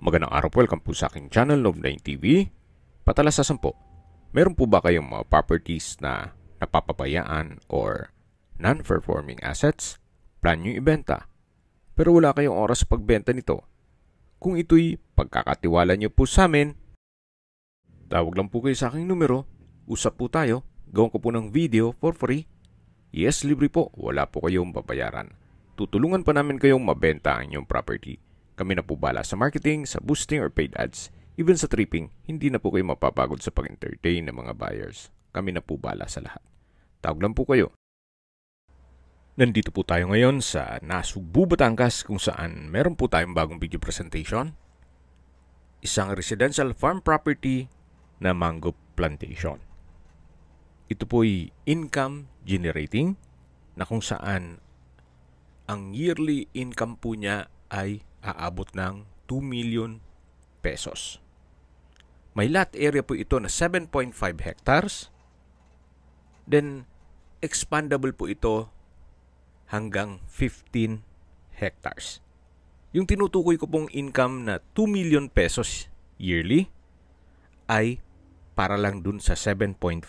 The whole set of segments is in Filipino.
Magandang araw po, welcome po sa aking channel, Love9 TV. Patalasasan po, meron po ba kayong mga properties na napapabayaan or non-performing assets? Plan nyo ibenta, pero wala kayong oras sa pagbenta nito. Kung ito'y pagkakatiwala nyo po sa amin, tawag lang po kayo sa aking numero, usap po tayo, gawin ko po ng video for free. Yes, libre po, wala po kayong babayaran. Tutulungan pa namin kayong mabenta ang inyong property. Kami na po bala sa marketing, sa boosting or paid ads. Even sa tripping, hindi na po kayo mapapagod sa pag-entertain ng mga buyers. Kami na po bala sa lahat. Tawag lang po kayo. Nandito po tayo ngayon sa Nasugbu, Batangas kung saan meron po tayong bagong video presentation. Isang residential farm property na mango plantation. Ito po'y income generating na kung saan ang yearly income po niya ay aabot ng 2 million pesos. May lot area po ito na 7.5 hectares. Then, expandable po ito hanggang 15 hectares. Yung tinutukoy ko pong income na 2 million pesos yearly ay para lang dun sa 7.5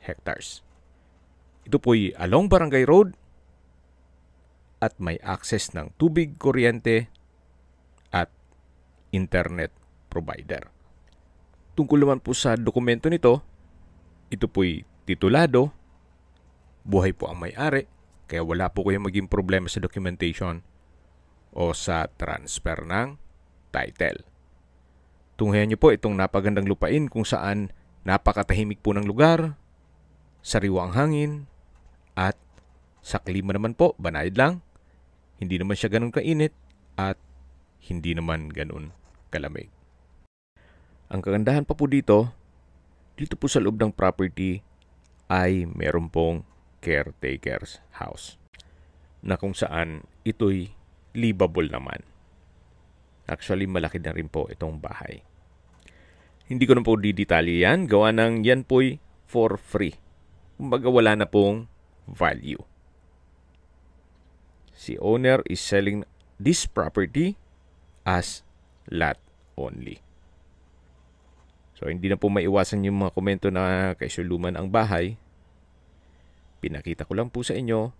hectares. Ito po'y along Barangay Road at may access ng tubig, kuryente at internet provider. Tungkol naman po sa dokumento nito, ito po'y titulado, buhay po ang may-ari, kaya wala po kayong maging problema sa documentation o sa transfer ng title. Tunghayan niyo po itong napagandang lupain kung saan napakatahimik po ng lugar, sariwang hangin, at sa klima naman po, banayad lang. Hindi naman siya ganun kainit at hindi naman ganun kalamig. Ang kagandahan pa po dito po sa loob ng property ay meron pong caretaker's house na kung saan ito'y livable naman. Actually, malaki na rin po itong bahay. Hindi ko na po didetalye yan. Gawa ng yan po'y for free. Kumbaga wala na pong value. Si owner is selling this property as lot only. So, hindi na po maiwasan yung mga komento na kaisuluman ang bahay. Pinakita ko lang po sa inyo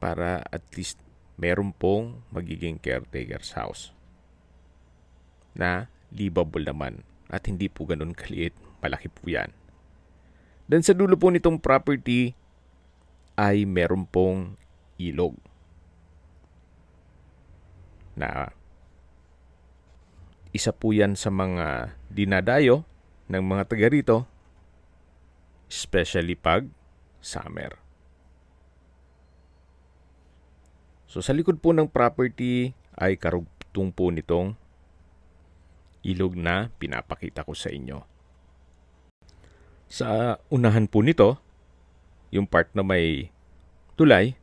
para at least meron pong magiging caretaker's house na livable naman at hindi po ganun kaliit. Malaki po yan. Then sa dulo po nitong property ay meron pong ilog na isa po yan sa mga dinadayo ng mga taga rito, especially pag summer. So sa likod po ng property ay karugtong po nitong ilog na pinapakita ko sa inyo. Sa unahan po nito, yung part na may tulay,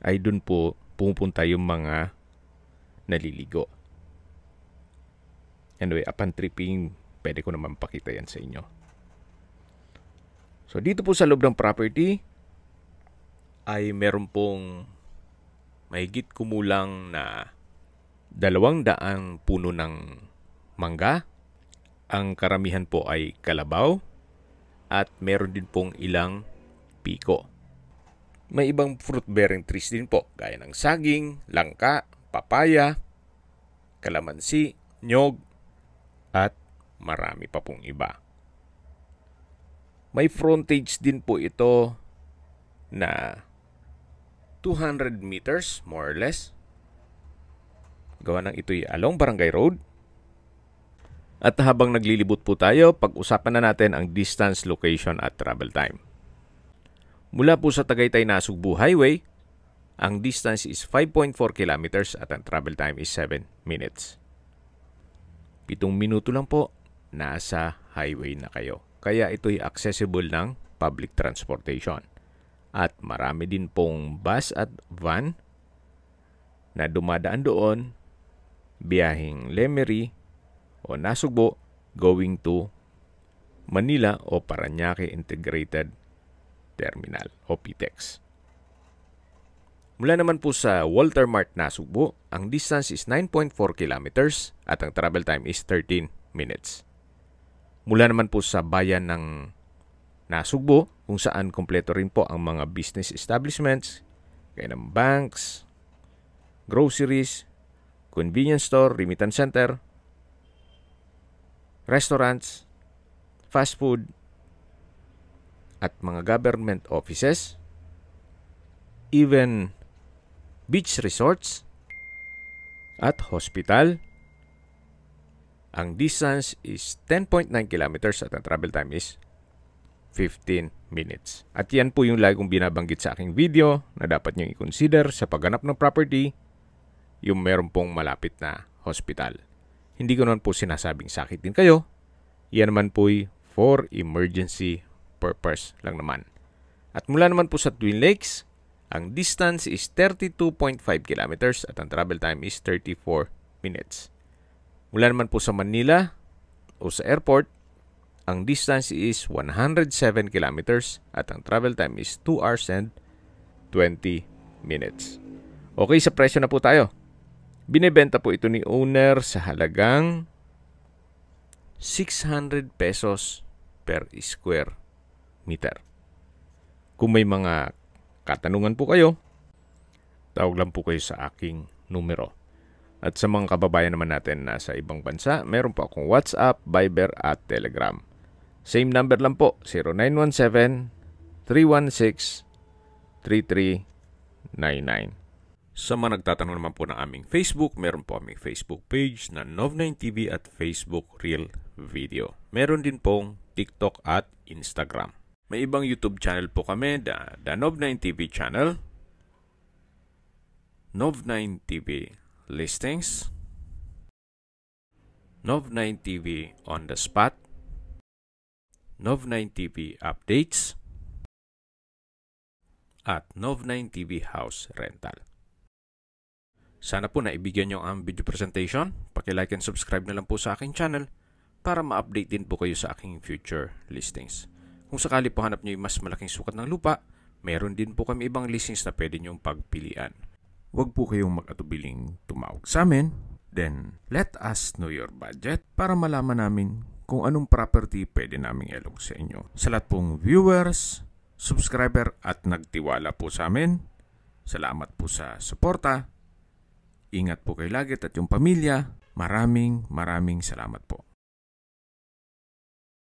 ay dun po pumupunta yung mga naliligo. Anyway, upon tripping, pwede ko naman pakita yan sa inyo. So, dito po sa loob ng property, ay meron pong mahigit kumulang na 200 puno ng mangga. Ang karamihan po ay kalabaw at meron din pong ilang piko. May ibang fruit-bearing trees din po, gaya ng saging, langka, papaya, kalamansi, nyog, at marami pa pong iba. May frontage din po ito na 200 meters, more or less. Gawa ng ito'y along Barangay Road. At habang naglilibot po tayo, pag-usapan na natin ang distance, location at travel time. Mula po sa Tagaytay-Nasugbu Highway, ang distance is 5.4 kilometers at ang travel time is 7 minutes. 7 minuto lang po, nasa highway na kayo. Kaya ito'y accessible ng public transportation. At marami din pong bus at van na dumadaan doon, biyaheng Lemery o Nasugbu going to Manila o Parañaque Integrated Terminal o PTEX. Mula naman po sa Walter Mart Nasugbo, ang distance is 9.4 kilometers at ang travel time is 13 minutes. Mula naman po sa bayan ng Nasugbo, kung saan kompleto rin po ang mga business establishments, kaya ng banks, groceries, convenience store, remittance center, restaurants, fast food, at mga government offices, even beach resorts at hospital. Ang distance is 10.9 kilometers at ang travel time is 15 minutes. At yan po yung lagi kong binabanggit sa aking video na dapat nyo i-consider sa pagganap ng property, yung meron pong malapit na hospital. Hindi ko naman po sinasabing sakit din kayo. Yan naman po for emergency purpose lang naman. At mula naman po sa Twin Lakes, ang distance is 32.5 kilometers at ang travel time is 34 minutes. Mula naman po sa Manila o sa airport, ang distance is 107 kilometers at ang travel time is 2 hours and 20 minutes. Okay, sa presyo na po tayo. Binebenta po ito ni owner sa halagang 600 pesos per square meter. Kung may mga katanungan po kayo, tawag lang po kayo sa aking numero. At sa mga kababayan naman natin na sa ibang bansa, meron po akong WhatsApp, Viber at Telegram. Same number lang po, 0917-316-3399. Sa mga nagtatanong naman po ng aming Facebook, meron po aming Facebook page na Nov9TV at Facebook Real Video. Meron din pong TikTok at Instagram. May ibang YouTube channel po kami, the Nov9TV channel, Nov9TV Listings, Nov9TV On The Spot, Nov9TV Updates, at Nov9TV House Rental. Sana po naibigyan nyo ang video presentation. Paki-like and subscribe na lang po sa aking channel para ma-update din po kayo sa aking future listings. Kung sakali po hanap nyo yung mas malaking sukat ng lupa, meron din po kami ibang listings na pwede nyong pagpilian. Huwag po kayong mag-atubiling tumawag sa amin. Then, let us know your budget para malaman namin kung anong property pwede naming ilog sa inyo. Sa lahat pong viewers, subscriber at nagtiwala po sa amin, salamat po sa suporta. Ingat po kayo lagi at yung pamilya. Maraming salamat po.